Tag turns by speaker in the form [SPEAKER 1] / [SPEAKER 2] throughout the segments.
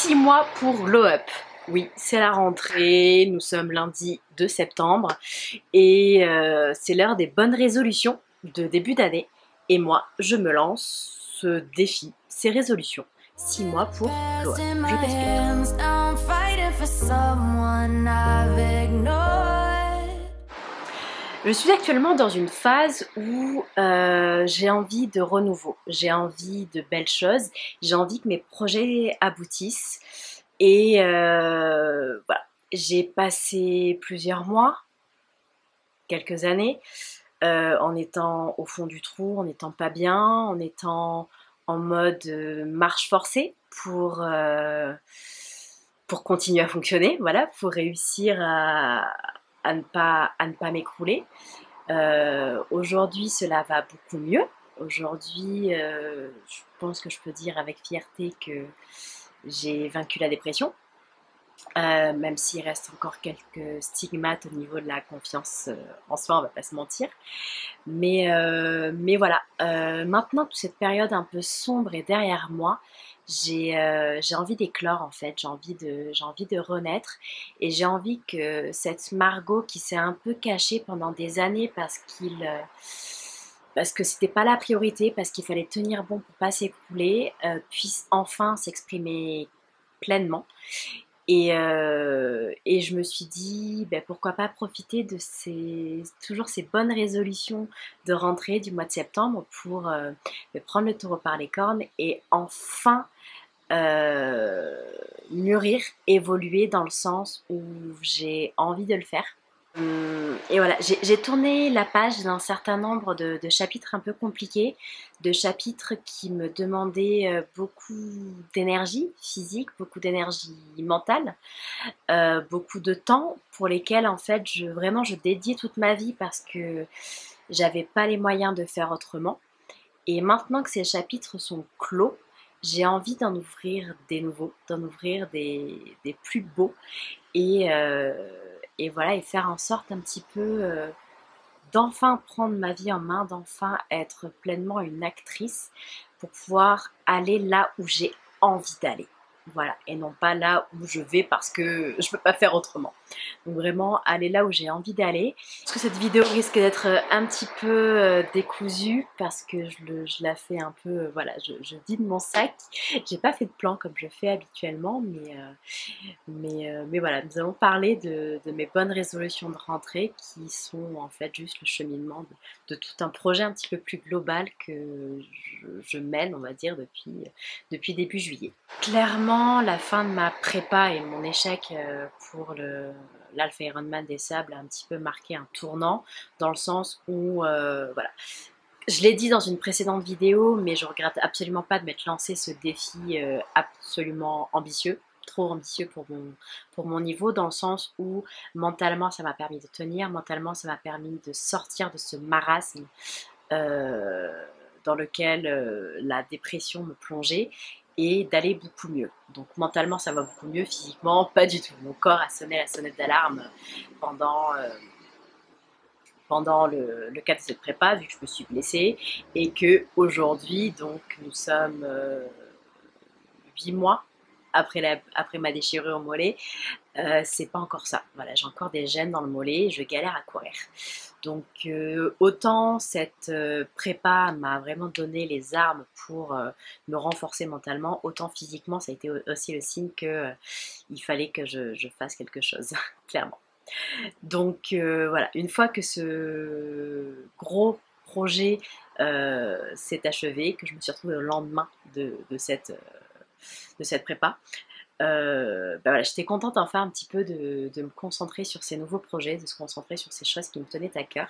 [SPEAKER 1] 6 mois pour Glow Up. Oui, c'est la rentrée, nous sommes lundi 2 septembre et c'est l'heure des bonnes résolutions de début d'année. Et moi, je me lance ce défi, ces résolutions. 6 mois pour Glow Up. Je t'explique. Je suis actuellement dans une phase où j'ai envie de renouveau, j'ai envie de belles choses, j'ai envie que mes projets aboutissent. Et voilà, j'ai passé plusieurs mois, quelques années, en étant au fond du trou, en n'étant pas bien, en étant en mode marche forcée pour continuer à fonctionner, voilà, pour réussir à ne pas m'écrouler. Aujourd'hui, cela va beaucoup mieux. Aujourd'hui, je pense que je peux dire avec fierté que j'ai vaincu la dépression. Même s'il reste encore quelques stigmates au niveau de la confiance en soi, on va pas se mentir. Mais voilà, maintenant que cette période un peu sombre est derrière moi, j'ai envie d'éclore en fait, j'ai envie de renaître et j'ai envie que cette Margot qui s'est un peu cachée pendant des années parce que c'était pas la priorité, parce qu'il fallait tenir bon pour pas s'écrouler, puisse enfin s'exprimer pleinement. Et je me suis dit, ben, pourquoi pas profiter de toujours ces bonnes résolutions de rentrée du mois de septembre pour prendre le taureau par les cornes et enfin mûrir, évoluer dans le sens où j'ai envie de le faire. Et voilà, j'ai tourné la page d'un certain nombre de chapitres un peu compliqués, de chapitres qui me demandaient beaucoup d'énergie physique, beaucoup d'énergie mentale, beaucoup de temps pour lesquels en fait vraiment je dédiais toute ma vie parce que j'avais pas les moyens de faire autrement. Et maintenant que ces chapitres sont clos, j'ai envie d'en ouvrir des nouveaux, d'en ouvrir des plus beaux et voilà, et faire en sorte un petit peu d'enfin prendre ma vie en main, d'enfin être pleinement une actrice pour pouvoir aller là où j'ai envie d'aller. Voilà, et non pas là où je vais parce que je peux pas faire autrement. Donc vraiment aller là où j'ai envie d'aller. Parce que cette vidéo risque d'être un petit peu décousue parce que je la fais un peu, voilà, je vide mon sac. J'ai pas fait de plan comme je fais habituellement, mais voilà, nous allons parler de mes bonnes résolutions de rentrée qui sont en fait juste le cheminement de tout un projet un petit peu plus global que je mène, on va dire, depuis début juillet. Clairement, la fin de ma prépa et mon échec pour l'Alpha Ironman des Sables a un petit peu marqué un tournant dans le sens où, voilà, je l'ai dit dans une précédente vidéo, mais je regrette absolument pas de m'être lancé ce défi absolument ambitieux, trop ambitieux pour mon niveau, dans le sens où mentalement ça m'a permis de tenir, mentalement ça m'a permis de sortir de ce marasme dans lequel la dépression me plongeait et d'aller beaucoup mieux. Donc mentalement ça va beaucoup mieux, physiquement pas du tout. Mon corps a sonné la sonnette d'alarme pendant le cadre de cette prépa, vu que je me suis blessée, et que aujourd'hui, donc nous sommes 8 mois après ma déchirure au mollet, c'est pas encore ça. Voilà, j'ai encore des gènes dans le mollet, je galère à courir. Donc autant cette prépa m'a vraiment donné les armes pour me renforcer mentalement, autant physiquement ça a été aussi le signe que il fallait que je fasse quelque chose, clairement. Donc voilà, une fois que ce gros projet s'est achevé, que je me suis retrouvée le lendemain de cette prépa, voilà, j'étais contente enfin un petit peu de me concentrer sur ces nouveaux projets, de se concentrer sur ces choses qui me tenaient à cœur.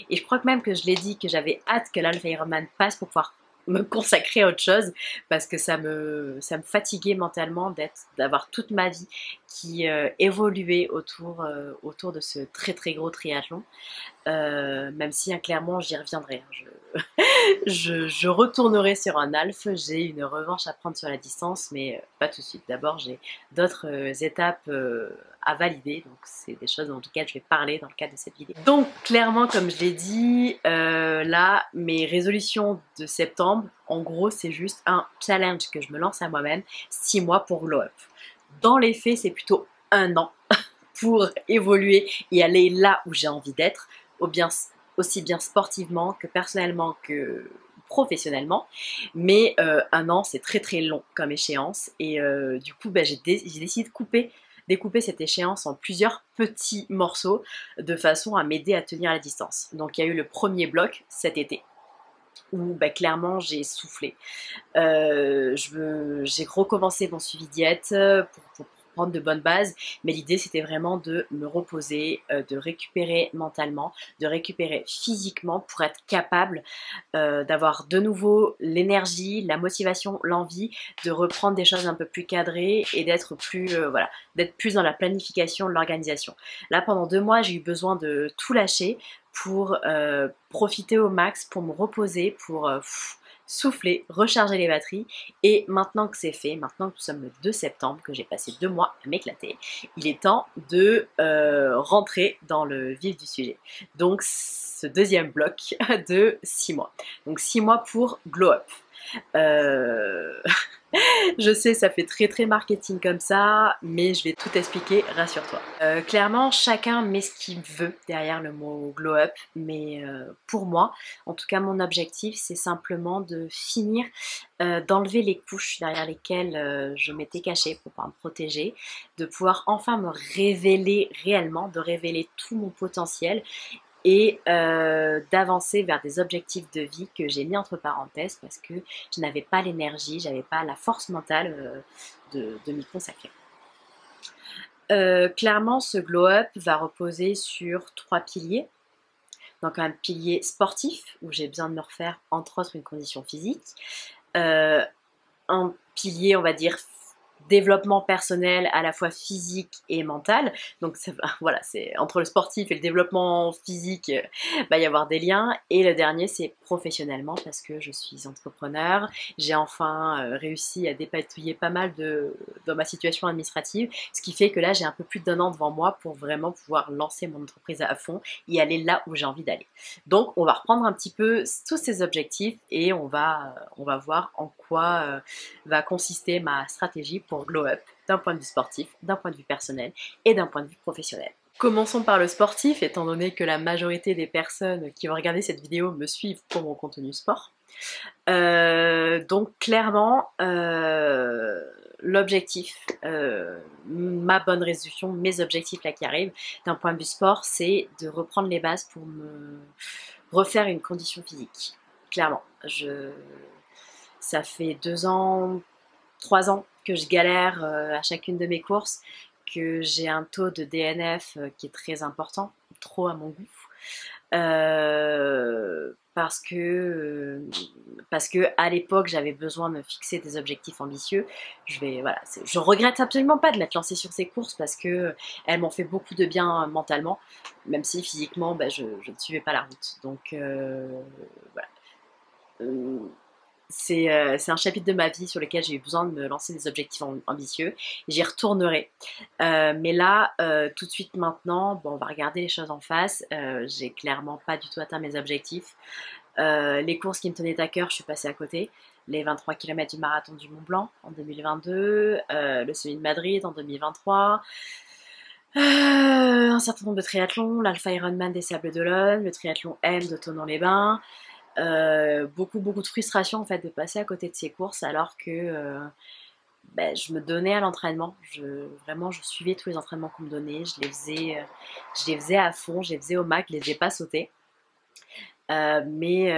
[SPEAKER 1] Et je crois que même que je l'ai dit que j'avais hâte que l'Alpha Ironman passe pour pouvoir me consacrer à autre chose parce que ça me fatiguait mentalement d'avoir toute ma vie qui évoluait autour de ce très très gros triathlon, même si clairement j'y reviendrai, hein. je retournerai sur un Alf. J'ai une revanche à prendre sur la distance, mais pas tout de suite. D'abord, j'ai d'autres étapes à valider. Donc, c'est des choses dans lesquelles je vais parler dans le cadre de cette vidéo. Donc, clairement, comme je l'ai dit, là, mes résolutions de septembre, en gros, c'est juste un challenge que je me lance à moi-même, 6 mois pour glow up. Dans les faits, c'est plutôt un an pour évoluer et aller là où j'ai envie d'être, aussi bien sportivement que personnellement que professionnellement. Mais un an, c'est très très long comme échéance. Et du coup, j'ai décidé de découper cette échéance en plusieurs petits morceaux de façon à m'aider à tenir la distance. Donc il y a eu le premier bloc cet été où clairement j'ai soufflé. J'ai recommencé mon suivi diète pour prendre de bonnes bases, mais l'idée c'était vraiment de me reposer, de récupérer mentalement, de récupérer physiquement pour être capable d'avoir de nouveau l'énergie, la motivation, l'envie de reprendre des choses un peu plus cadrées et d'être plus, voilà, d'être plus dans la planification de l'organisation. Là pendant 2 mois j'ai eu besoin de tout lâcher pour profiter au max, pour me reposer, pour souffler, recharger les batteries. Et maintenant que c'est fait, maintenant que nous sommes le 2 septembre, que j'ai passé 2 mois à m'éclater, il est temps de rentrer dans le vif du sujet. Donc ce deuxième bloc de 6 mois. Donc 6 mois pour glow up. Je sais, ça fait très très marketing comme ça, mais je vais tout expliquer, rassure-toi. Clairement, chacun met ce qu'il veut derrière le mot glow up, mais pour moi, en tout cas mon objectif, c'est simplement de finir d'enlever les couches derrière lesquelles je m'étais cachée pour pouvoir me protéger, de pouvoir enfin me révéler réellement, de révéler tout mon potentiel et d'avancer vers des objectifs de vie que j'ai mis entre parenthèses parce que je n'avais pas l'énergie, j'avais pas la force mentale de m'y consacrer. Clairement, ce glow-up va reposer sur 3 piliers. Donc un pilier sportif, où j'ai besoin de me refaire entre autres une condition physique. Un pilier, on va dire, développement personnel à la fois physique et mental. Donc voilà, c'est entre le sportif et le développement physique, il va y avoir des liens. Et le dernier, c'est professionnellement parce que je suis entrepreneur. J'ai enfin réussi à dépatouiller pas mal dans ma situation administrative, ce qui fait que là, j'ai un peu plus d'1 an devant moi pour vraiment pouvoir lancer mon entreprise à fond et aller là où j'ai envie d'aller. Donc, on va reprendre un petit peu tous ces objectifs et on va voir en quoi va consister ma stratégie pour glow up d'un point de vue sportif, d'un point de vue personnel et d'un point de vue professionnel. Commençons par le sportif, étant donné que la majorité des personnes qui vont regarder cette vidéo me suivent pour mon contenu sport. Donc clairement, l'objectif, ma bonne résolution, mes objectifs là qui arrivent d'un point de vue sport, c'est de reprendre les bases pour me refaire une condition physique. Clairement, ça fait 2 ans, 3 ans que je galère à chacune de mes courses, que j'ai un taux de DNF qui est très important, trop à mon goût. Parce que à l'époque j'avais besoin de me fixer des objectifs ambitieux. Je regrette absolument pas de m'être lancée sur ces courses parce que elles m'ont fait beaucoup de bien mentalement, même si physiquement je ne suivais pas la route. Donc voilà. C'est un chapitre de ma vie sur lequel j'ai eu besoin de me lancer des objectifs ambitieux. J'y retournerai. Mais là, tout de suite maintenant, on va regarder les choses en face. J'ai clairement pas du tout atteint mes objectifs. Les courses qui me tenaient à cœur, je suis passée à côté. Les 23 km du marathon du Mont Blanc en 2022, le Semi de Madrid en 2023. Un certain nombre de triathlons, l'Alpha Ironman des Sables d'Olonne, le triathlon M de Thonon-les-Bains. Beaucoup de frustration en fait de passer à côté de ces courses alors que je me donnais à l'entraînement. Vraiment je suivais tous les entraînements qu'on me donnait, je les faisais à fond, je les faisais au max, je les faisais pas sauter. Mais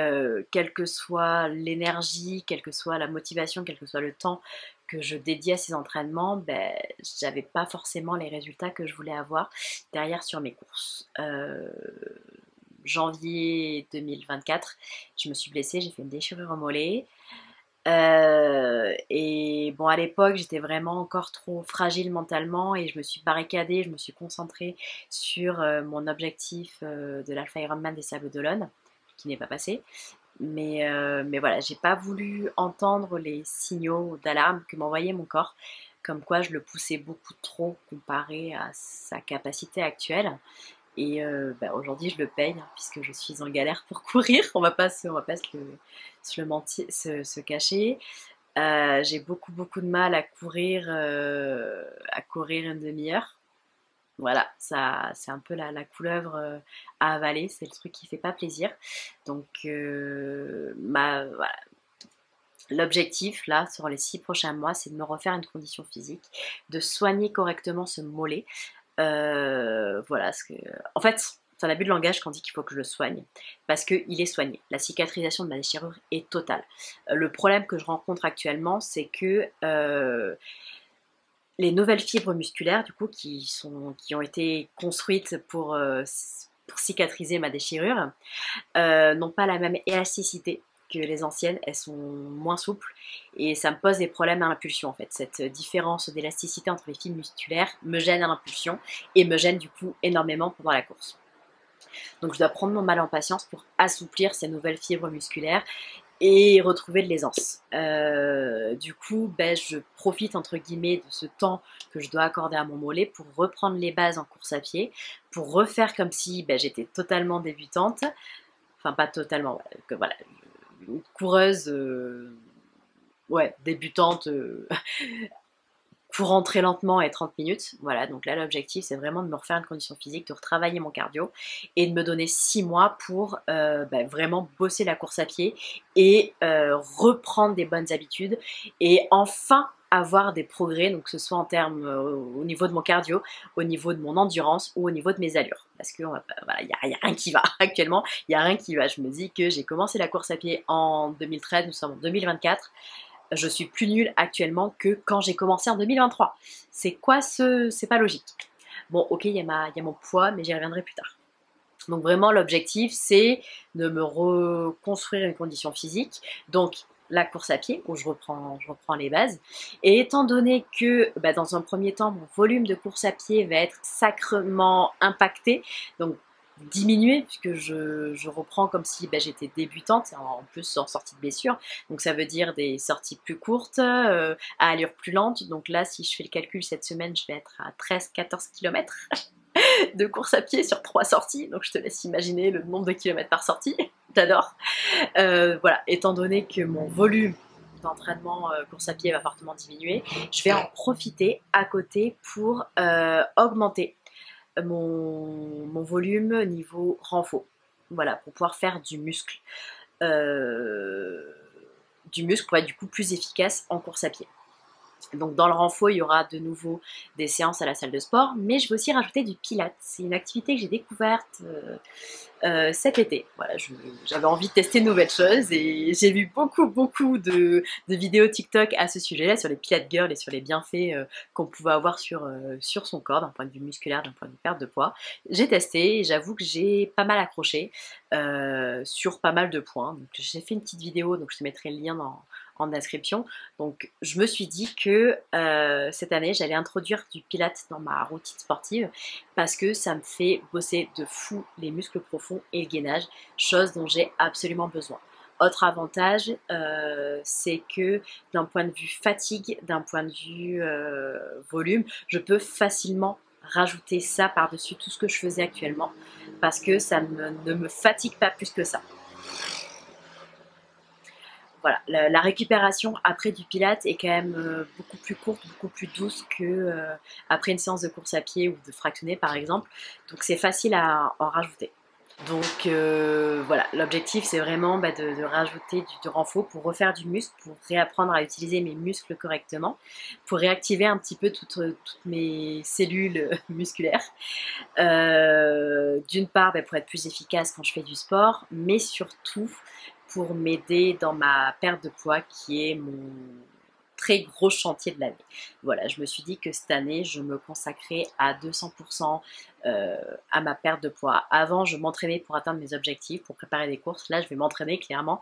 [SPEAKER 1] quelle que soit l'énergie, quelle que soit la motivation, quel que soit le temps que je dédie à ces entraînements, j'avais pas forcément les résultats que je voulais avoir derrière sur mes courses. Janvier 2024, je me suis blessée, j'ai fait une déchirure au mollet. Et bon, à l'époque, j'étais vraiment encore trop fragile mentalement et je me suis barricadée, je me suis concentrée sur mon objectif de l'Alpha Ironman des Sables d'Olonne, qui n'est pas passé. Mais voilà, j'ai pas voulu entendre les signaux d'alarme que m'envoyait mon corps, comme quoi je le poussais beaucoup trop comparé à sa capacité actuelle. Et aujourd'hui, je le paye hein, puisque je suis en galère pour courir. On va pas se le mentir, se cacher. J'ai beaucoup de mal à courir une demi-heure. Voilà, ça, c'est un peu la couleuvre à avaler. C'est le truc qui fait pas plaisir. Donc, voilà. L'objectif, là, sur les 6 prochains mois, c'est de me refaire une condition physique, de soigner correctement ce mollet. Voilà, en fait, c'est un abus de langage quand on dit qu'il faut que je le soigne, parce qu'il est soigné. La cicatrisation de ma déchirure est totale. Le problème que je rencontre actuellement, c'est que les nouvelles fibres musculaires, du coup, qui ont été construites pour cicatriser ma déchirure, n'ont pas la même élasticité que les anciennes, elles sont moins souples et ça me pose des problèmes à l'impulsion en fait. Cette différence d'élasticité entre les fibres musculaires me gêne à l'impulsion et me gêne du coup énormément pendant la course. Donc je dois prendre mon mal en patience pour assouplir ces nouvelles fibres musculaires et retrouver de l'aisance. Du coup, je profite entre guillemets de ce temps que je dois accorder à mon mollet pour reprendre les bases en course à pied, pour refaire comme si j'étais totalement débutante. Enfin, pas totalement, que voilà, une coureuse débutante, courant très lentement et 30 minutes. Voilà, donc là l'objectif c'est vraiment de me refaire une condition physique, de retravailler mon cardio et de me donner 6 mois pour vraiment bosser la course à pied et reprendre des bonnes habitudes et enfin avoir des progrès, donc que ce soit en termes au niveau de mon cardio, au niveau de mon endurance ou au niveau de mes allures. Parce que voilà, il n'y a rien qui va actuellement, il n'y a rien qui va. Je me dis que j'ai commencé la course à pied en 2013, nous sommes en 2024. Je suis plus nulle actuellement que quand j'ai commencé en 2023. C'est quoi c'est pas logique. Bon, ok, il y a mon poids, mais j'y reviendrai plus tard. Donc vraiment, l'objectif, c'est de me reconstruire une condition physique. Donc, la course à pied, où je reprends les bases. Et étant donné que, dans un premier temps, mon volume de course à pied va être sacrement impacté, donc diminuer puisque je reprends comme si j'étais débutante, en plus en sortie de blessure, donc ça veut dire des sorties plus courtes, à allure plus lente. Donc là, si je fais le calcul cette semaine, je vais être à 13-14 km de course à pied sur 3 sorties, donc je te laisse imaginer le nombre de kilomètres par sortie. J'adore. Voilà, étant donné que mon volume d'entraînement course à pied va fortement diminuer, je vais en profiter à côté pour augmenter mon volume niveau renfort. Voilà, pour pouvoir faire du muscle. Pour être du coup plus efficace en course à pied. Donc dans le renfort, il y aura de nouveau des séances à la salle de sport, mais je vais aussi rajouter du pilates. C'est une activité que j'ai découverte cet été. Voilà, j'avais envie de tester de nouvelles choses et j'ai vu beaucoup de vidéos TikTok à ce sujet-là, sur les Pilates Girls et sur les bienfaits qu'on pouvait avoir sur son corps, d'un point de vue musculaire, d'un point de vue perte de poids. J'ai testé et j'avoue que j'ai pas mal accroché sur pas mal de points. Donc j'ai fait une petite vidéo, donc je te mettrai le lien en description. Donc je me suis dit que cette année j'allais introduire du pilates dans ma routine sportive parce que ça me fait bosser de fou les muscles profonds et le gainage, chose dont j'ai absolument besoin. Autre avantage, c'est que d'un point de vue fatigue, d'un point de vue volume, je peux facilement rajouter ça par-dessus tout ce que je faisais actuellement parce que ça ne me fatigue pas plus que ça. Voilà, la récupération après du pilates est quand même beaucoup plus courte, beaucoup plus douce que après une séance de course à pied ou de fractionné par exemple. Donc c'est facile à en rajouter. Donc voilà, l'objectif c'est vraiment de rajouter du renfort pour refaire du muscle, pour réapprendre à utiliser mes muscles correctement, pour réactiver un petit peu toutes mes cellules musculaires. D'une part pour être plus efficace quand je fais du sport, mais surtout pour m'aider dans ma perte de poids qui est mon très gros chantier de l'année. Voilà, je me suis dit que cette année, je me consacrais à 200% à ma perte de poids. Avant, je m'entraînais pour atteindre mes objectifs, pour préparer des courses. Là, je vais m'entraîner clairement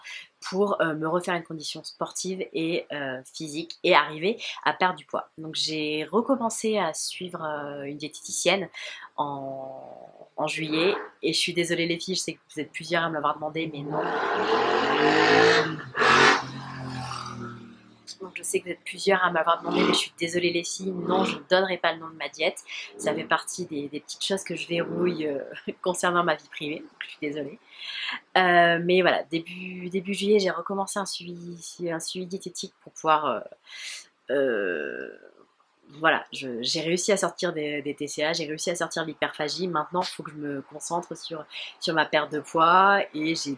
[SPEAKER 1] pour me refaire une condition sportive et physique et arriver à perdre du poids. Donc, j'ai recommencé à suivre une diététicienne en juillet. Et je suis désolée les filles, je sais que vous êtes plusieurs à me l'avoir demandé, mais non. Donc je sais que vous êtes plusieurs à m'avoir demandé, mais je suis désolée les filles, non, je ne donnerai pas le nom de ma diète. Ça fait partie des petites choses que je verrouille concernant ma vie privée, donc je suis désolée. Mais voilà, début juillet, j'ai recommencé un suivi diététique pour pouvoir... voilà, j'ai réussi à sortir des TCA, j'ai réussi à sortir de l'hyperphagie. Maintenant, il faut que je me concentre sur ma perte de poids et j'ai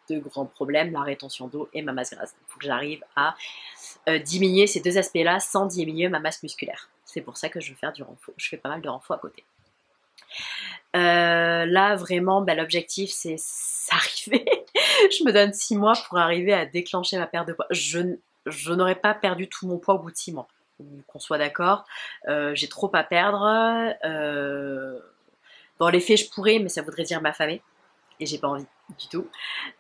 [SPEAKER 1] deux grands problèmes, la rétention d'eau et ma masse grasse. Il faut que j'arrive à diminuer ces deux aspects-là sans diminuer ma masse musculaire. C'est pour ça que je veux faire du renfort. Je fais pas mal de renfort à côté. Là, vraiment, l'objectif, c'est s'arriver. Je me donne 6 mois pour arriver à déclencher ma perte de poids. Je n'aurais pas perdu tout mon poids au bout de 6 mois. Qu'on soit d'accord. J'ai trop à perdre. Dans les faits, je pourrais, mais ça voudrait dire m'affamer. Et j'ai pas envie du tout.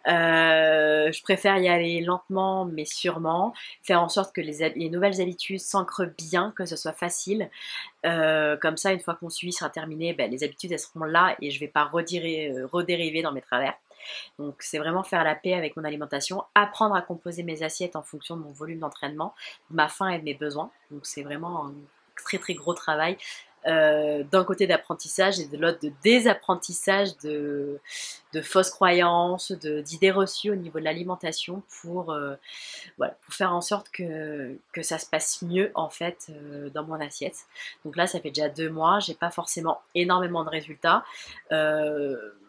[SPEAKER 1] Je préfère y aller lentement mais sûrement, faire en sorte que les nouvelles habitudes s'ancrent bien, que ce soit facile. Comme ça, une fois que mon suivi sera terminé, les habitudes elles seront là et je vais pas redériver dans mes travers. Donc c'est vraiment faire la paix avec mon alimentation, apprendre à composer mes assiettes en fonction de mon volume d'entraînement, de ma faim et de mes besoins. Donc c'est vraiment un très très gros travail. D'un côté d'apprentissage et de l'autre de désapprentissage de fausses croyances, d'idées reçues au niveau de l'alimentation pour faire en sorte que ça se passe mieux en fait dans mon assiette. Donc là ça fait déjà 2 mois, j'ai pas forcément énormément de résultats,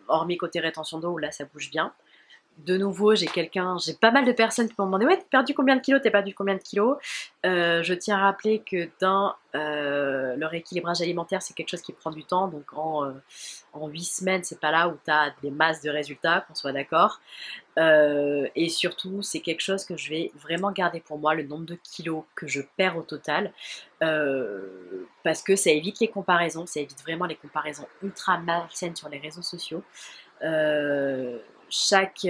[SPEAKER 1] hormis côté rétention d'eau où là ça bouge bien. De nouveau, j'ai pas mal de personnes qui m'ont demandé: ouais, t'as perdu combien de kilos? T'as perdu combien de kilos? Je tiens à rappeler que dans le rééquilibrage alimentaire, c'est quelque chose qui prend du temps. Donc en 8 semaines, c'est pas là où t'as des masses de résultats, qu'on soit d'accord. Et surtout, c'est quelque chose que je vais vraiment garder pour moi, le nombre de kilos que je perds au total. Parce que ça évite les comparaisons, ça évite vraiment les comparaisons ultra malsaines sur les réseaux sociaux. Chaque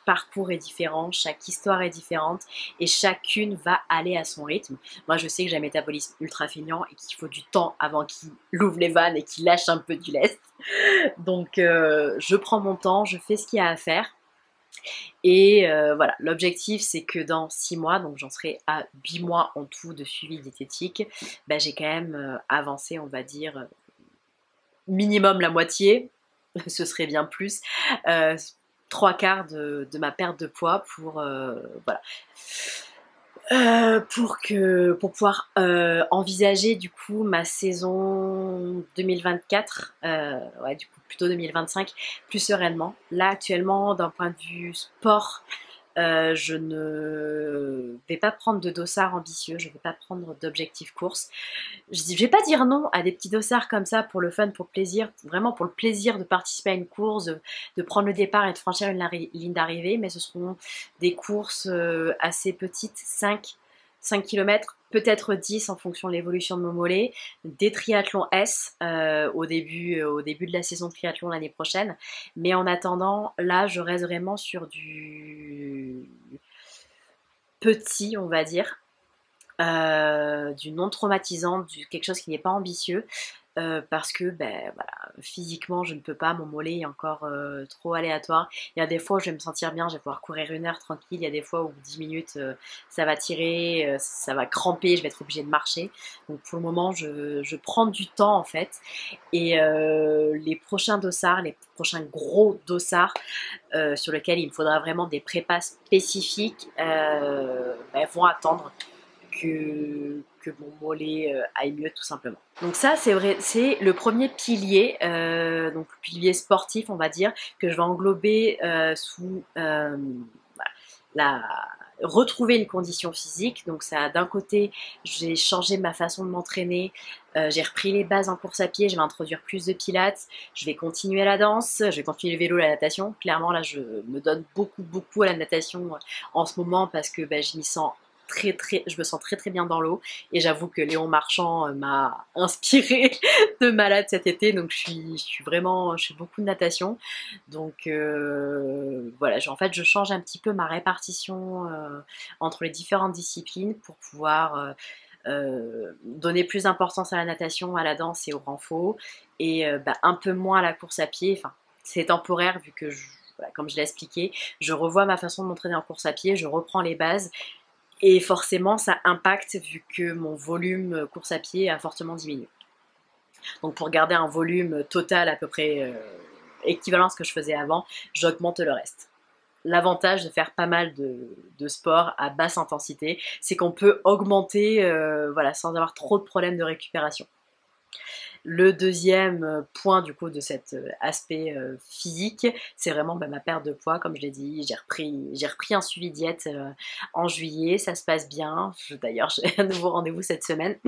[SPEAKER 1] parcours est différent, chaque histoire est différente et chacune va aller à son rythme. Moi je sais que j'ai un métabolisme ultra feignant et qu'il faut du temps avant qu'il ouvre les vannes et qu'il lâche un peu du lest. Donc je prends mon temps, je fais ce qu'il y a à faire. Et voilà, l'objectif c'est que dans 6 mois, donc j'en serai à 8 mois en tout de suivi diététique, j'ai quand même avancé, on va dire, minimum la moitié. Ce serait bien plus, 3/4 de ma perte de poids pour pour pouvoir envisager du coup ma saison 2024, du coup plutôt 2025 plus sereinement. Là actuellement d'un point de vue sport, je ne vais pas prendre de dossard ambitieux, je ne vais pas prendre d'objectif course. Je vais pas dire non à des petits dossards comme ça pour le fun, pour le plaisir, vraiment pour le plaisir de participer à une course, de prendre le départ et de franchir une ligne d'arrivée, mais ce seront des courses assez petites, 5 km, peut-être 10 en fonction de l'évolution de mon mollet, des triathlons S au début de la saison de triathlon l'année prochaine. Mais en attendant, là, je reste vraiment sur du petit, on va dire, du non traumatisant, quelque chose qui n'est pas ambitieux. Parce que physiquement je ne peux pas, mon mollet est encore trop aléatoire. Il y a des fois où je vais me sentir bien, je vais pouvoir courir 1 heure tranquille, il y a des fois où 10 minutes ça va tirer, ça va cramper, je vais être obligée de marcher. Donc pour le moment je prends du temps en fait, et les prochains dossards, les prochains gros dossards sur lesquels il me faudra vraiment des prépas spécifiques vont attendre que mon mollet aille mieux tout simplement. Donc ça c'est vrai, c'est le premier pilier, donc le pilier sportif on va dire, que je vais englober sous retrouver une condition physique. Donc ça, d'un côté j'ai changé ma façon de m'entraîner, j'ai repris les bases en course à pied, je vais introduire plus de pilates, je vais continuer la danse, je vais continuer le vélo, la natation. Clairement là je me donne beaucoup à la natation en ce moment parce que je m'y sens je me sens très bien dans l'eau. Et j'avoue que Léon Marchand m'a inspiré de malade cet été. Donc je fais beaucoup de natation. Donc voilà, en fait je change un petit peu ma répartition entre les différentes disciplines pour pouvoir donner plus d'importance à la natation, à la danse et au renfort, et un peu moins à la course à pied. Enfin, c'est temporaire vu que voilà, comme je l'ai expliqué, je revois ma façon de m'entraîner en course à pied, je reprends les bases, et forcément ça impacte vu que mon volume course à pied a fortement diminué. Donc pour garder un volume total à peu près équivalent à ce que je faisais avant, j'augmente le reste. L'avantage de faire pas mal de sport à basse intensité, c'est qu'on peut augmenter voilà, sans avoir trop de problèmes de récupération. Le deuxième point du coup de cet aspect physique, c'est vraiment ma perte de poids. Comme je l'ai dit, j'ai repris un suivi diète en juillet, ça se passe bien. D'ailleurs, j'ai un nouveau rendez-vous cette semaine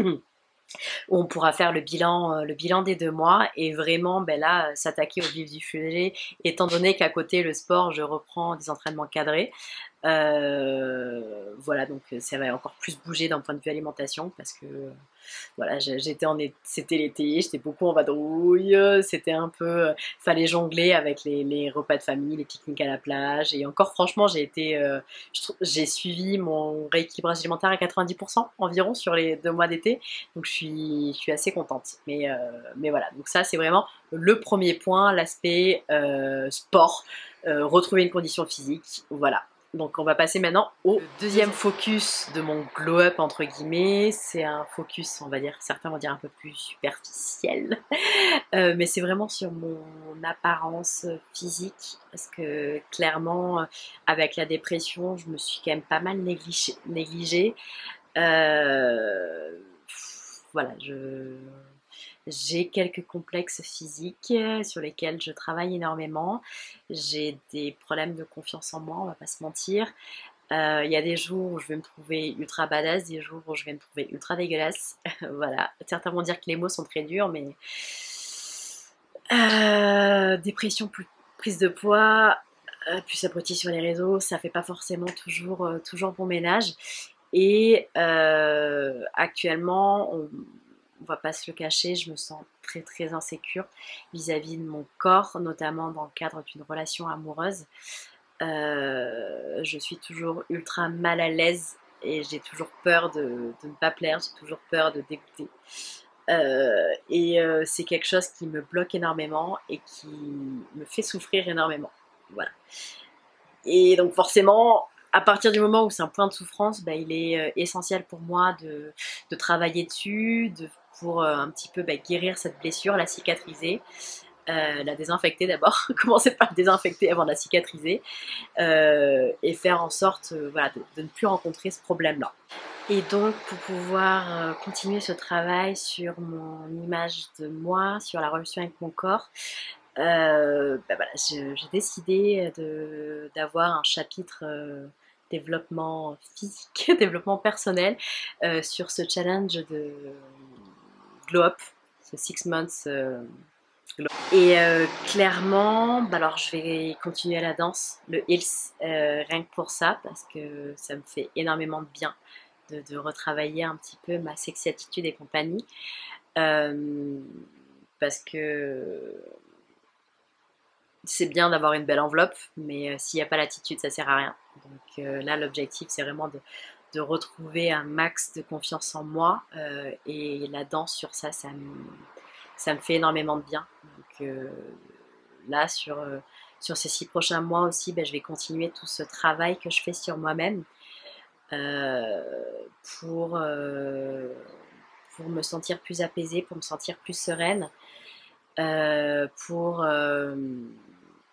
[SPEAKER 1] où on pourra faire le bilan des 2 mois et vraiment là s'attaquer au vif du sujet, étant donné qu'à côté le sport, je reprends des entraînements cadrés. Voilà, donc ça va encore plus bouger d'un point de vue alimentation parce que voilà, c'était l'été, j'étais beaucoup en vadrouille, c'était un peu, fallait jongler avec les repas de famille, les pique-niques à la plage, et encore franchement j'ai suivi mon rééquilibrage alimentaire à 90% environ sur les 2 mois d'été, donc je suis assez contente. Mais voilà, donc ça c'est vraiment le premier point, l'aspect sport, retrouver une condition physique, voilà. Donc on va passer maintenant au deuxième focus de mon glow-up entre guillemets. C'est un focus, on va dire, certains vont dire un peu plus superficiel, mais c'est vraiment sur mon apparence physique, parce que clairement, avec la dépression, je me suis quand même pas mal négligée. Voilà, j'ai quelques complexes physiques sur lesquels je travaille énormément. J'ai des problèmes de confiance en moi, on va pas se mentir. Il y a des jours où je vais me trouver ultra badass, des jours où je vais me trouver ultra dégueulasse. Voilà. Certains vont dire que les mots sont très durs, mais dépression plus prise de poids, plus abruti sur les réseaux, ça fait pas forcément toujours bon ménage. Et actuellement, on va pas se le cacher, je me sens très insécure vis-à-vis de mon corps, notamment dans le cadre d'une relation amoureuse. Je suis toujours ultra mal à l'aise et j'ai toujours peur de ne pas plaire, j'ai toujours peur de dégoûter. C'est quelque chose qui me bloque énormément et qui me fait souffrir énormément. Voilà. Et donc forcément, à partir du moment où c'est un point de souffrance, il est essentiel pour moi de travailler dessus, pour un petit peu guérir cette blessure, la cicatriser, la désinfecter d'abord, commencer par la désinfecter avant de la cicatriser, et faire en sorte voilà, de ne plus rencontrer ce problème-là. Et donc pour pouvoir continuer ce travail sur mon image de moi, sur la relation avec mon corps, voilà, j'ai décidé d'avoir un chapitre développement physique, développement personnel sur ce challenge de Glow Up, ce 6 months Glow Up. Et clairement, alors je vais continuer à la danse, le Hills, rien que pour ça, parce que ça me fait énormément de bien de retravailler un petit peu ma sexy attitude et compagnie. Parce que c'est bien d'avoir une belle enveloppe, mais s'il n'y a pas l'attitude, ça sert à rien. Donc là, l'objectif, c'est vraiment de retrouver un max de confiance en moi, et la danse sur ça, ça me fait énormément de bien. Donc là, sur ces 6 prochains mois aussi, je vais continuer tout ce travail que je fais sur moi-même euh, pour, euh, pour me sentir plus apaisée, pour me sentir plus sereine, pour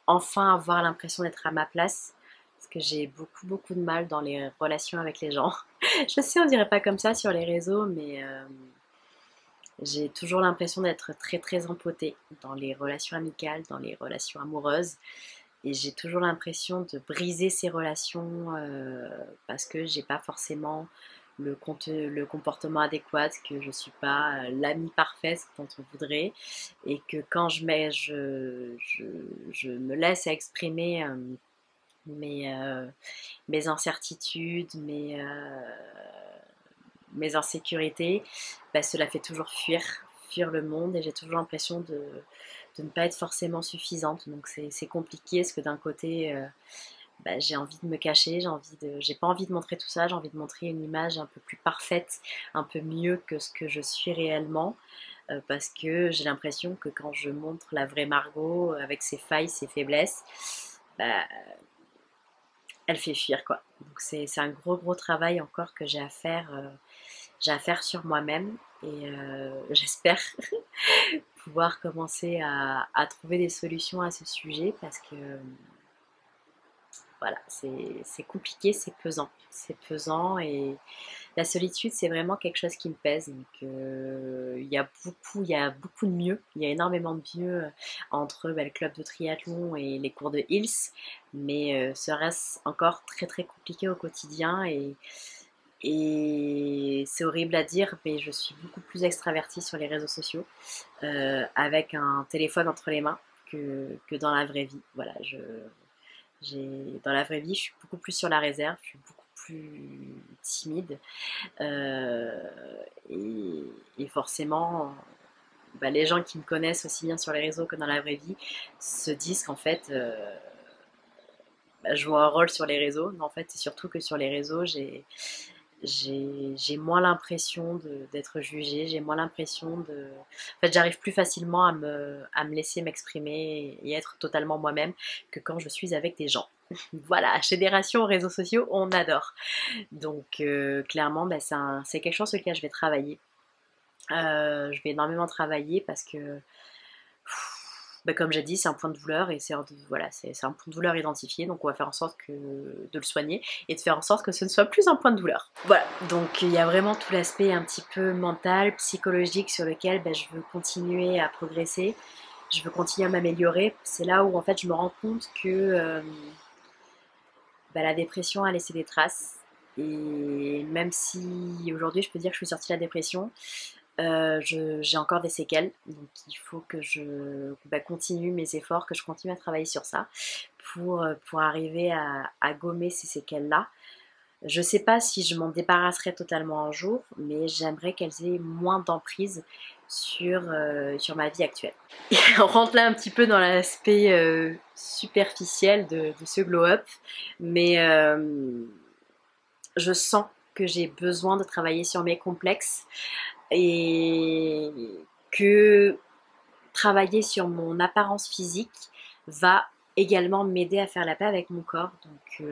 [SPEAKER 1] enfin avoir l'impression d'être à ma place, parce que j'ai beaucoup de mal dans les relations avec les gens. Je sais, on dirait pas comme ça sur les réseaux, mais j'ai toujours l'impression d'être très empotée dans les relations amicales, dans les relations amoureuses, et j'ai toujours l'impression de briser ces relations parce que j'ai pas forcément le comportement adéquat, que je suis pas l'amie parfaite dont on voudrait, et que quand je me laisse à exprimer mes incertitudes, mes insécurités, bah, cela fait toujours fuir le monde et j'ai toujours l'impression de ne pas être forcément suffisante. Donc c'est compliqué parce que d'un côté, bah, j'ai envie de me cacher, j'ai pas envie de montrer tout ça, j'ai envie de montrer une image un peu plus parfaite, un peu mieux que ce que je suis réellement. Parce que j'ai l'impression que quand je montre la vraie Margot avec ses failles, ses faiblesses, bah, elle fait fuir quoi. Donc c'est un gros travail encore que j'ai à faire sur moi-même et j'espère pouvoir commencer à trouver des solutions à ce sujet parce que voilà, c'est compliqué, c'est pesant et la solitude c'est vraiment quelque chose qui me pèse. Donc il y a beaucoup de mieux, il y a énormément de mieux entre le club de triathlon et les cours de Hills, mais ça reste encore très compliqué au quotidien et c'est horrible à dire, mais je suis beaucoup plus extravertie sur les réseaux sociaux avec un téléphone entre les mains que dans la vraie vie. Voilà, dans la vraie vie, je suis beaucoup plus sur la réserve, je suis beaucoup plus timide euh, et, et forcément, bah, les gens qui me connaissent aussi bien sur les réseaux que dans la vraie vie se disent qu'en fait, bah, je joue un rôle sur les réseaux. Mais en fait, c'est surtout que sur les réseaux, j'ai moins l'impression d'être jugée, j'ai moins l'impression de... En fait, j'arrive plus facilement à me laisser m'exprimer et être totalement moi-même que quand je suis avec des gens. Voilà, génération réseaux sociaux, on adore. Donc clairement, bah, c'est quelque chose sur lequel je vais travailler. Je vais énormément travailler parce que bah, comme j'ai dit, c'est un point de douleur et voilà, c'est un point de douleur identifié, donc on va faire en sorte de le soigner et de faire en sorte que ce ne soit plus un point de douleur. Voilà, donc il y a vraiment tout l'aspect un petit peu mental, psychologique sur lequel bah, je veux continuer à progresser, je veux continuer à m'améliorer. C'est là où en fait je me rends compte que bah, la dépression a laissé des traces. Et même si aujourd'hui je peux dire que je suis sortie de la dépression, j'ai encore des séquelles, donc il faut que je bah, continue mes efforts, que je continue à travailler sur ça pour arriver à gommer ces séquelles-là. Je ne sais pas si je m'en débarrasserai totalement un jour, mais j'aimerais qu'elles aient moins d'emprise sur ma vie actuelle. Et on rentre là un petit peu dans l'aspect superficiel de ce glow-up, mais je sens que j'ai besoin de travailler sur mes complexes et que travailler sur mon apparence physique va également m'aider à faire la paix avec mon corps. Donc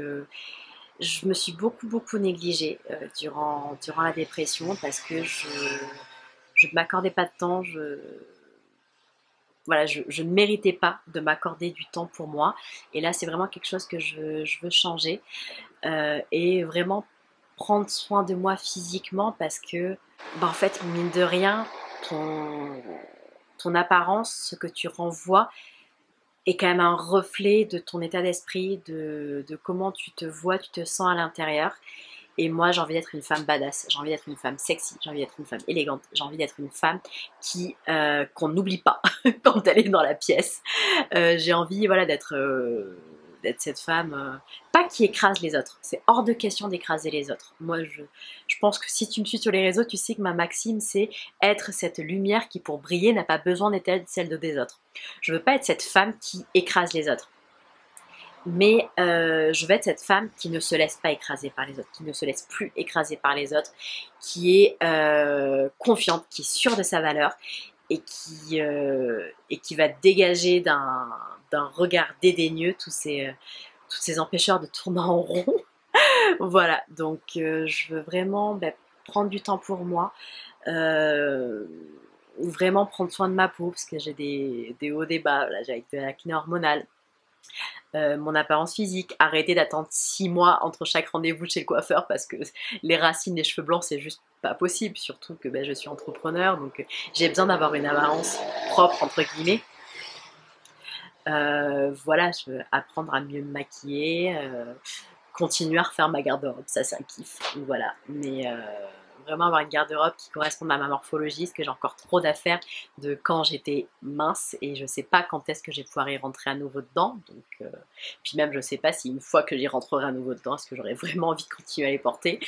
[SPEAKER 1] je me suis beaucoup négligée durant la dépression parce que je ne m'accordais pas de temps, voilà, je ne méritais pas de m'accorder du temps pour moi. Et là, c'est vraiment quelque chose que je veux changer et vraiment prendre soin de moi physiquement parce que, bah, en fait, mine de rien, ton, ton apparence, ce que tu renvoies, est quand même un reflet de ton état d'esprit, de comment tu te vois, tu te sens à l'intérieur. Et moi, j'ai envie d'être une femme badass, j'ai envie d'être une femme sexy, j'ai envie d'être une femme élégante, j'ai envie d'être une femme qu'on n'oublie pas quand elle est dans la pièce. J'ai envie, voilà, d'être cette femme, pas qui écrase les autres. C'est hors de question d'écraser les autres. Moi, je pense que si tu me suis sur les réseaux, tu sais que ma maxime, c'est être cette lumière qui, pour briller, n'a pas besoin d'être celle des autres. Je veux pas être cette femme qui écrase les autres. Mais je veux être cette femme qui ne se laisse pas écraser par les autres, qui ne se laisse plus écraser par les autres, qui est confiante, qui est sûre de sa valeur et qui va dégager d'un regard dédaigneux tous ces empêcheurs de tourner en rond. Voilà, donc je veux vraiment prendre du temps pour moi, vraiment prendre soin de ma peau parce que j'ai des hauts, des bas, là, j'ai avec de la kiné hormonale. Mon apparence physique, arrêter d'attendre 6 mois entre chaque rendez-vous chez le coiffeur parce que les racines, les cheveux blancs, c'est juste pas possible, surtout que je suis entrepreneur, donc j'ai besoin d'avoir une apparence propre, entre guillemets. Voilà, je veux apprendre à mieux me maquiller, continuer à refaire ma garde-robe, ça c'est un kiff, voilà. Mais vraiment avoir une garde-robe qui corresponde à ma morphologie, parce que j'ai encore trop d'affaires de quand j'étais mince et je sais pas quand est-ce que je vais pouvoir y rentrer à nouveau dedans. Donc, puis même je sais pas si une fois que j'y rentrerai à nouveau dedans, est-ce que j'aurai vraiment envie de continuer à les porter.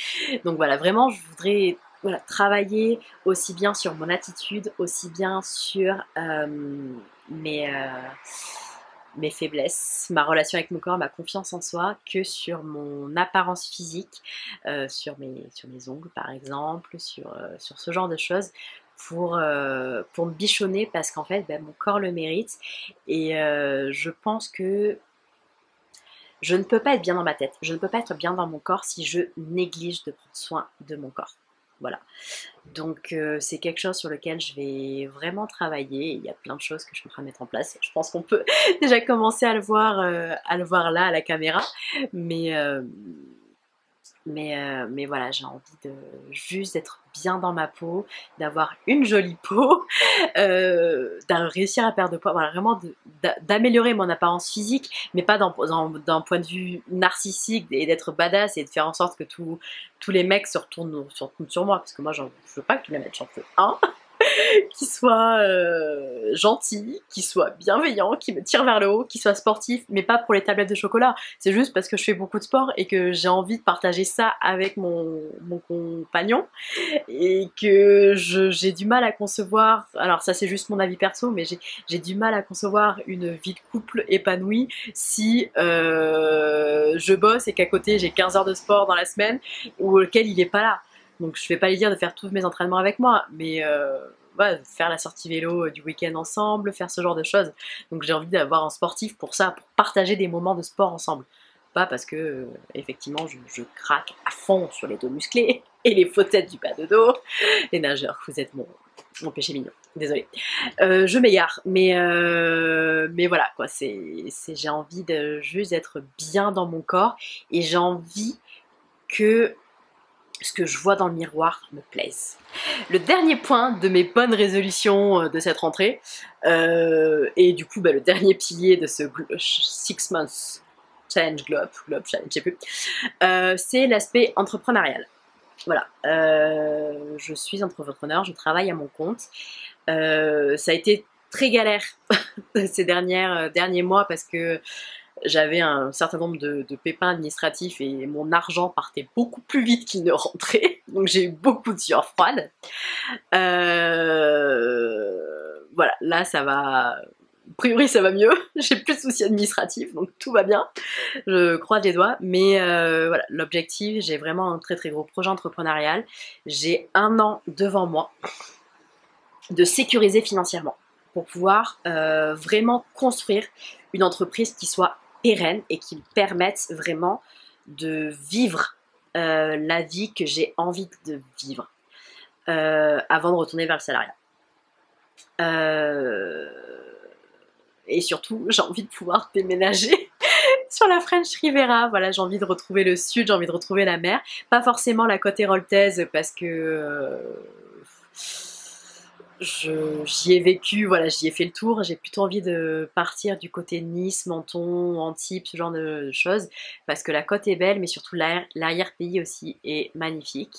[SPEAKER 1] Donc voilà, vraiment je voudrais voilà, travailler aussi bien sur mon attitude, aussi bien sur mes, mes faiblesses, ma relation avec mon corps, ma confiance en soi, que sur mon apparence physique, sur mes ongles par exemple, sur ce genre de choses, pour me bichonner parce qu'en fait ben, mon corps le mérite et je pense que je ne peux pas être bien dans ma tête, je ne peux pas être bien dans mon corps si je néglige de prendre soin de mon corps. Voilà. Donc c'est quelque chose sur lequel je vais vraiment travailler. Il y a plein de choses que je suis en train de mettre en place. Je pense qu'on peut déjà commencer à le voir là à la caméra. Mais, euh, mais voilà, j'ai envie de juste d'être bien dans ma peau, d'avoir une jolie peau, de réussir à perdre de poids, voilà, vraiment d'améliorer mon apparence physique, mais pas d'un point de vue narcissique et d'être badass et de faire en sorte que tous les mecs se retournent sur moi, parce que moi je veux pas que tous les mecs, j'en veux un qui soit gentil, qui soit bienveillant, qui me tire vers le haut, qui soit sportif, mais pas pour les tablettes de chocolat. C'est juste parce que je fais beaucoup de sport et que j'ai envie de partager ça avec mon compagnon et que j'ai du mal à concevoir, alors ça c'est juste mon avis perso, mais j'ai du mal à concevoir une vie de couple épanouie si je bosse et qu'à côté j'ai 15 heures de sport dans la semaine ou lequel il est pas là. Donc je vais pas lui dire de faire tous mes entraînements avec moi, mais ouais, faire la sortie vélo du week-end ensemble, faire ce genre de choses. Donc j'ai envie d'avoir un sportif pour ça, pour partager des moments de sport ensemble. Pas parce que effectivement je craque à fond sur les dos musclés et les faussettes du bas de dos. Les nageurs, vous êtes mon péché mignon. Désolée. Je m'égare, mais voilà quoi. J'ai envie de juste être bien dans mon corps et j'ai envie que ce que je vois dans le miroir me plaise. Le dernier point de mes bonnes résolutions de cette rentrée, et du coup le dernier pilier de ce 6 months challenge globe challenge, je sais plus, c'est l'aspect entrepreneurial. Voilà, je suis entrepreneur, je travaille à mon compte. Ça a été très galère ces derniers mois parce que j'avais un certain nombre de pépins administratifs et mon argent partait beaucoup plus vite qu'il ne rentrait. Donc j'ai eu beaucoup de sueur froide. Voilà, là ça va. A priori ça va mieux. J'ai plus de soucis administratifs, donc tout va bien. Je croise les doigts. Mais voilà, l'objectif, j'ai vraiment un très très gros projet entrepreneurial. J'ai 1 an devant moi de sécuriser financièrement pour pouvoir vraiment construire une entreprise qui soit pérenne et qui me permette vraiment de vivre la vie que j'ai envie de vivre avant de retourner vers le salariat. Et surtout, j'ai envie de pouvoir déménager sur la French Riviera. Voilà, j'ai envie de retrouver le sud, j'ai envie de retrouver la mer. Pas forcément la côte héroltaise parce que j'y ai vécu, voilà, j'y ai fait le tour. J'ai plutôt envie de partir du côté Nice, Menton, Antibes, ce genre de choses, parce que la côte est belle, mais surtout l'arrière-pays aussi est magnifique,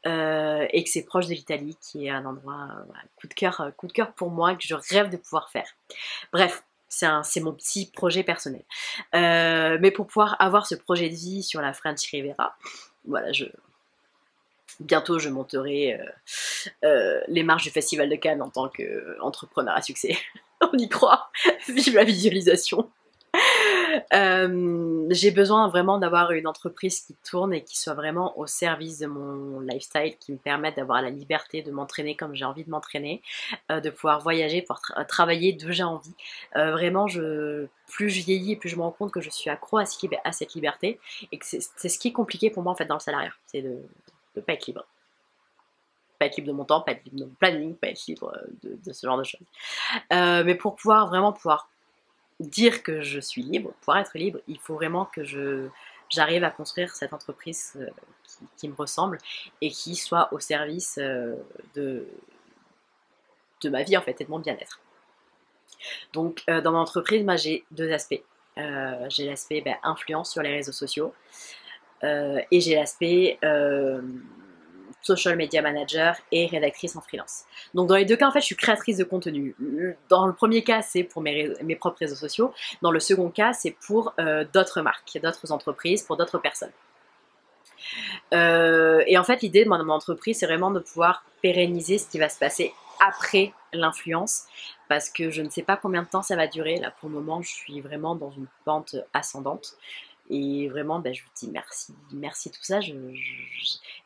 [SPEAKER 1] et que c'est proche de l'Italie, qui est un endroit voilà, coup de cœur pour moi, que je rêve de pouvoir faire. Bref. C'est mon petit projet personnel. Mais pour pouvoir avoir ce projet de vie sur la French Riviera, voilà, bientôt je monterai les marches du Festival de Cannes en tant qu'entrepreneur à succès. On y croit. Vive la visualisation. J'ai besoin vraiment d'avoir une entreprise qui tourne et qui soit vraiment au service de mon lifestyle, qui me permette d'avoir la liberté de m'entraîner comme j'ai envie de m'entraîner, de pouvoir voyager, pouvoir travailler d'où j'ai envie. Vraiment, plus je vieillis et plus je me rends compte que je suis accro à cette liberté et que c'est ce qui est compliqué pour moi en fait dans le salariat, c'est de pas être libre. Pas être libre de mon temps, pas être libre de mon planning, pas être libre de ce genre de choses. Mais pour pouvoir dire que je suis libre, pouvoir être libre, il faut vraiment que j'arrive à construire cette entreprise qui me ressemble et qui soit au service de ma vie en fait et de mon bien-être. Donc dans mon entreprise, moi j'ai 2 aspects. J'ai l'aspect influence sur les réseaux sociaux et j'ai l'aspect social media manager et rédactrice en freelance. Donc dans les deux cas, en fait, je suis créatrice de contenu. Dans le premier cas, c'est pour mes propres réseaux sociaux. Dans le second cas, c'est pour d'autres marques, d'autres entreprises, pour d'autres personnes. Et en fait, l'idée de mon entreprise, c'est vraiment de pouvoir pérenniser ce qui va se passer après l'influence, parce que je ne sais pas combien de temps ça va durer. Là, pour le moment, je suis vraiment dans une pente ascendante. Et vraiment, ben, je vous dis merci, merci tout ça. J'ai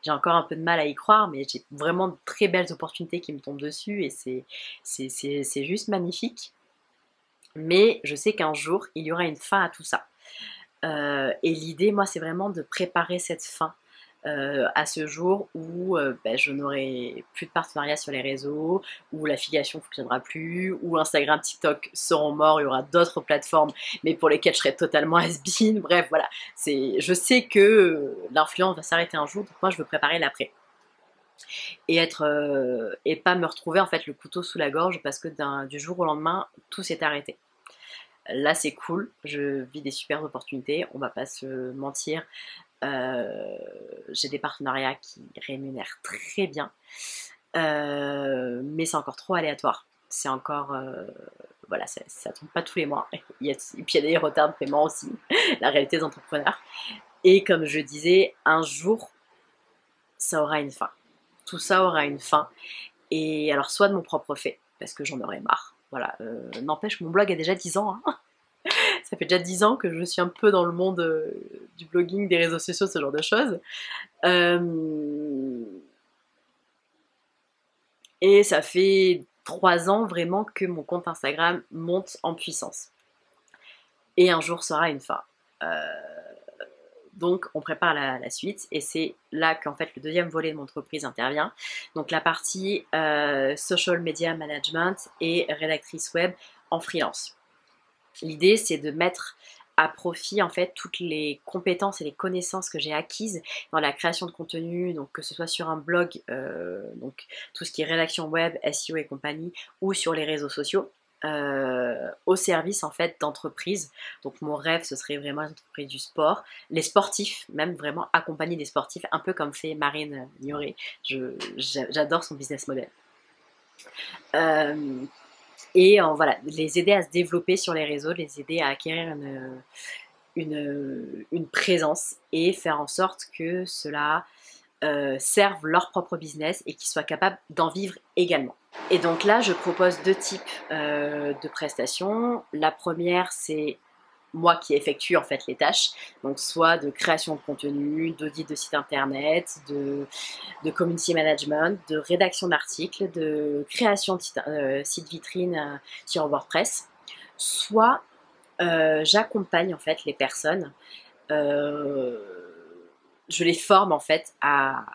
[SPEAKER 1] encore un peu de mal à y croire, mais j'ai vraiment de très belles opportunités qui me tombent dessus et c'est juste magnifique. Mais je sais qu'un jour, il y aura une fin à tout ça. Et l'idée, moi, c'est vraiment de préparer cette fin. À ce jour où ben, je n'aurai plus de partenariat sur les réseaux, où l'affiliation ne fonctionnera plus, où Instagram, TikTok seront morts, il y aura d'autres plateformes, mais pour lesquelles je serai totalement has-been. Bref, voilà. Je sais que l'influence va s'arrêter un jour, donc moi je veux préparer l'après. Et pas me retrouver en fait le couteau sous la gorge parce que du jour au lendemain, tout s'est arrêté. Là c'est cool, je vis des super opportunités, on va pas se mentir. J'ai des partenariats qui rémunèrent très bien, mais c'est encore trop aléatoire. C'est encore, voilà, ça tombe pas tous les mois. Et puis il y a des retards de paiement aussi, la réalité des entrepreneurs. Et comme je disais, un jour, ça aura une fin. Tout ça aura une fin. Et alors, soit de mon propre fait, parce que j'en aurais marre. Voilà, n'empêche, mon blog a déjà 10 ans. Hein. Ça fait déjà 10 ans que je suis un peu dans le monde du blogging, des réseaux sociaux, ce genre de choses. Et ça fait 3 ans vraiment que mon compte Instagram monte en puissance. Et un jour sera une fin. Donc on prépare la suite et c'est là qu'en fait le deuxième volet de mon entreprise intervient. Donc la partie social media management et rédactrice web en freelance. L'idée, c'est de mettre à profit en fait toutes les compétences et les connaissances que j'ai acquises dans la création de contenu, donc que ce soit sur un blog, donc tout ce qui est rédaction web, SEO et compagnie, ou sur les réseaux sociaux, au service en fait d'entreprises. Donc mon rêve, ce serait vraiment les entreprises du sport, les sportifs, même vraiment accompagner des sportifs, un peu comme fait Marine Nioré. J'adore son business model. Et voilà, les aider à se développer sur les réseaux, les aider à acquérir une présence et faire en sorte que cela serve leur propre business et qu'ils soient capables d'en vivre également. Et donc là, je propose 2 types de prestations. La première, c'est moi qui effectue en fait les tâches, donc soit de création de contenu, d'audit de site internet, de community management, de rédaction d'articles, de création de site vitrine sur WordPress, soit j'accompagne en fait les personnes, je les forme en fait à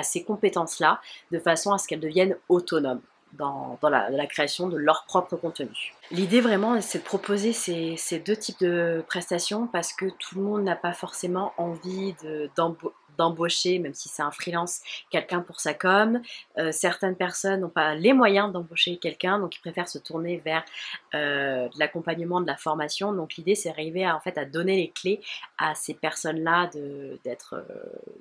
[SPEAKER 1] ces compétences-là de façon à ce qu'elles deviennent autonomes dans la création de leur propre contenu. L'idée vraiment, c'est de proposer ces 2 types de prestations parce que tout le monde n'a pas forcément envie d'embaucher, même si c'est un freelance, quelqu'un pour sa com. Certaines personnes n'ont pas les moyens d'embaucher quelqu'un, donc ils préfèrent se tourner vers de l'accompagnement, de la formation. Donc l'idée, c'est d'arriver en fait à donner les clés à ces personnes-là d'être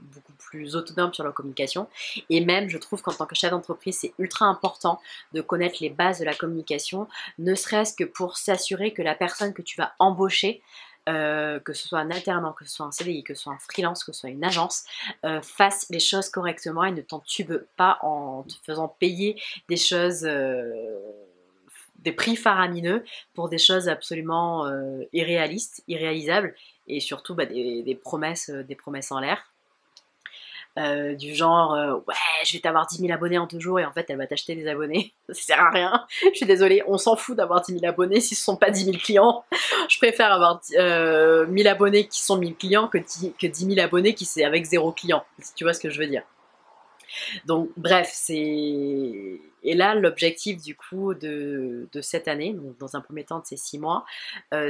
[SPEAKER 1] beaucoup plus autonomes sur leur communication. Et même, je trouve qu'en tant que chef d'entreprise, c'est ultra important de connaître les bases de la communication, ne serait-ce que pour s'assurer que la personne que tu vas embaucher, que ce soit un alternant, que ce soit un CDI, que ce soit un freelance, que ce soit une agence, fasse les choses correctement et ne t'entube pas en te faisant payer des choses, des prix faramineux pour des choses absolument irréalistes, irréalisables et surtout des promesses en l'air. Du genre ouais, je vais t'avoir 10 000 abonnés en 2 jours et en fait elle va t'acheter des abonnés, ça sert à rien. Je suis désolée, on s'en fout d'avoir 10 000 abonnés si ce sont pas 10 000 clients. Je préfère avoir 1000 abonnés qui sont 1000 clients que 10 000 abonnés qui c'est avec 0 client, si tu vois ce que je veux dire. Donc bref, et là l'objectif du coup de cette année, donc dans un premier temps de ces 6 mois,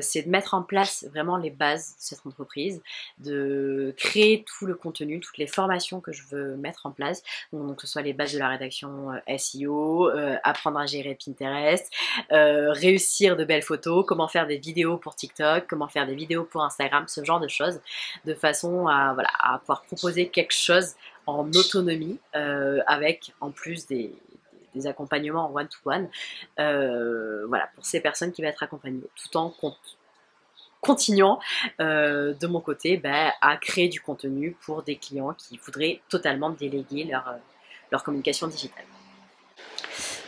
[SPEAKER 1] c'est de mettre en place vraiment les bases de cette entreprise, de créer tout le contenu, toutes les formations que je veux mettre en place, donc que ce soit les bases de la rédaction SEO, apprendre à gérer Pinterest, réussir de belles photos, comment faire des vidéos pour TikTok, comment faire des vidéos pour Instagram, ce genre de choses, de façon à pouvoir proposer quelque chose en autonomie, avec en plus des accompagnements en one-to-one, voilà, pour ces personnes qui vont être accompagnées, tout en continuant de mon côté à créer du contenu pour des clients qui voudraient totalement déléguer leur communication digitale.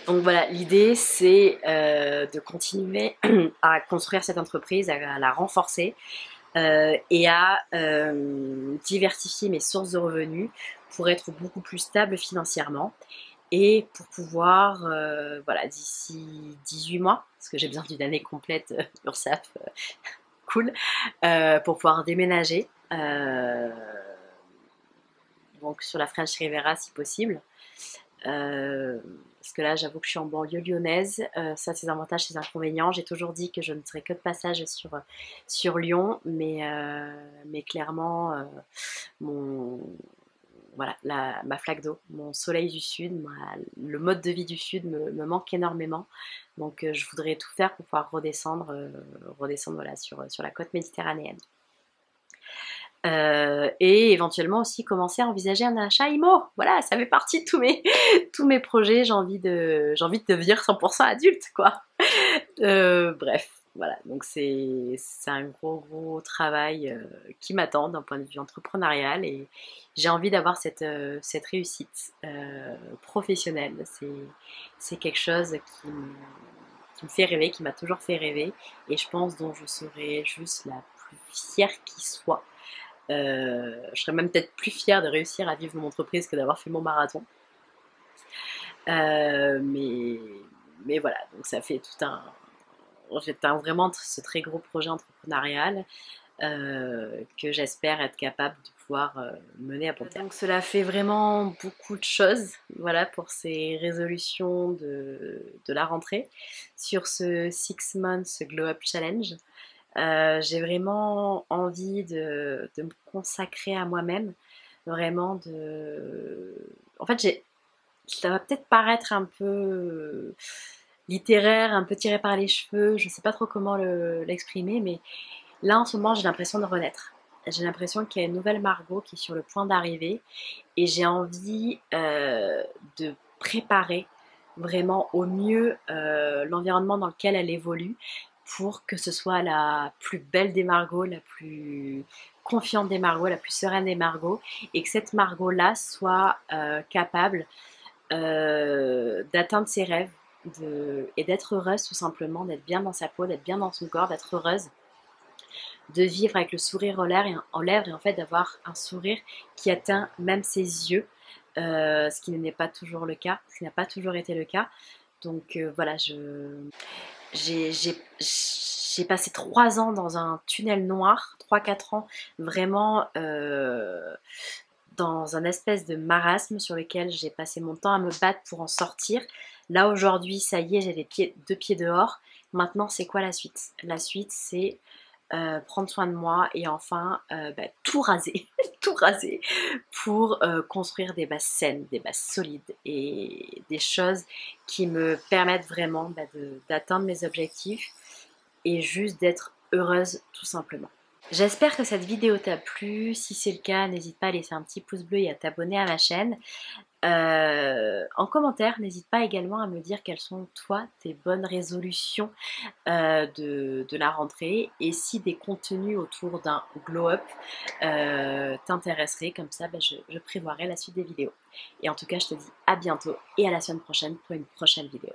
[SPEAKER 1] Donc voilà, l'idée c'est de continuer à construire cette entreprise, à la renforcer et à diversifier mes sources de revenus pour être beaucoup plus stable financièrement et pour pouvoir, voilà, d'ici 18 mois, parce que j'ai besoin d'une année complète URSSAF, cool, pour pouvoir déménager donc sur la French Riviera si possible. Parce que là, j'avoue que je suis en banlieue lyonnaise. Ça, c'est avantages, c'est inconvénients. J'ai toujours dit que je ne serais que de passage sur Lyon, mais clairement, voilà, ma flaque d'eau, mon soleil du sud, le mode de vie du sud me manque énormément. Donc, je voudrais tout faire pour pouvoir redescendre voilà, sur la côte méditerranéenne. Et éventuellement aussi commencer à envisager un achat IMO. Voilà, ça fait partie de tous mes projets. J'ai envie de devenir 100% adulte, quoi. Bref, voilà. Donc c'est un gros travail qui m'attend d'un point de vue entrepreneurial et j'ai envie d'avoir cette réussite professionnelle. C'est quelque chose qui me fait rêver, qui m'a toujours fait rêver et je pense dont je serai juste la plus fière qui soit. Je serais même peut-être plus fière de réussir à vivre mon entreprise que d'avoir fait mon marathon. Mais voilà, donc ça fait vraiment ce très gros projet entrepreneurial que j'espère être capable de pouvoir mener à bon terme. Donc cela fait vraiment beaucoup de choses, voilà, pour ces résolutions de la rentrée sur ce 6 months Glow Up Challenge. J'ai vraiment envie de me consacrer à moi-même, vraiment En fait, ça va peut-être paraître un peu littéraire, un peu tiré par les cheveux, je ne sais pas trop comment l'exprimer, mais là en ce moment j'ai l'impression de renaître. J'ai l'impression qu'il y a une nouvelle Margot qui est sur le point d'arriver et j'ai envie de préparer vraiment au mieux l'environnement dans lequel elle évolue pour que ce soit la plus belle des Margot, la plus confiante des Margot, la plus sereine des Margot et que cette Margot-là soit capable d'atteindre ses rêves et d'être heureuse tout simplement, d'être bien dans sa peau, d'être bien dans son corps, d'être heureuse, de vivre avec le sourire aux lèvres et en fait d'avoir un sourire qui atteint même ses yeux, ce qui n'est pas toujours le cas, ce qui n'a pas toujours été le cas. Donc voilà, j'ai passé 3 ans dans un tunnel noir, 3-4 ans vraiment dans un espèce de marasme sur lequel j'ai passé mon temps à me battre pour en sortir. Là aujourd'hui, ça y est, j'ai les 2 pieds dehors. Maintenant, c'est quoi la suite? La suite, c'est prendre soin de moi et enfin tout raser, tout raser pour construire des bases saines, des bases solides et des choses qui me permettent vraiment d'atteindre mes objectifs et juste d'être heureuse tout simplement. J'espère que cette vidéo t'a plu. Si c'est le cas, n'hésite pas à laisser un petit pouce bleu et à t'abonner à ma chaîne. En commentaire, n'hésite pas également à me dire quelles sont toi tes bonnes résolutions de la rentrée et si des contenus autour d'un glow up t'intéresseraient, comme ça je prévoirai la suite des vidéos. Et en tout cas, je te dis à bientôt et à la semaine prochaine pour une prochaine vidéo.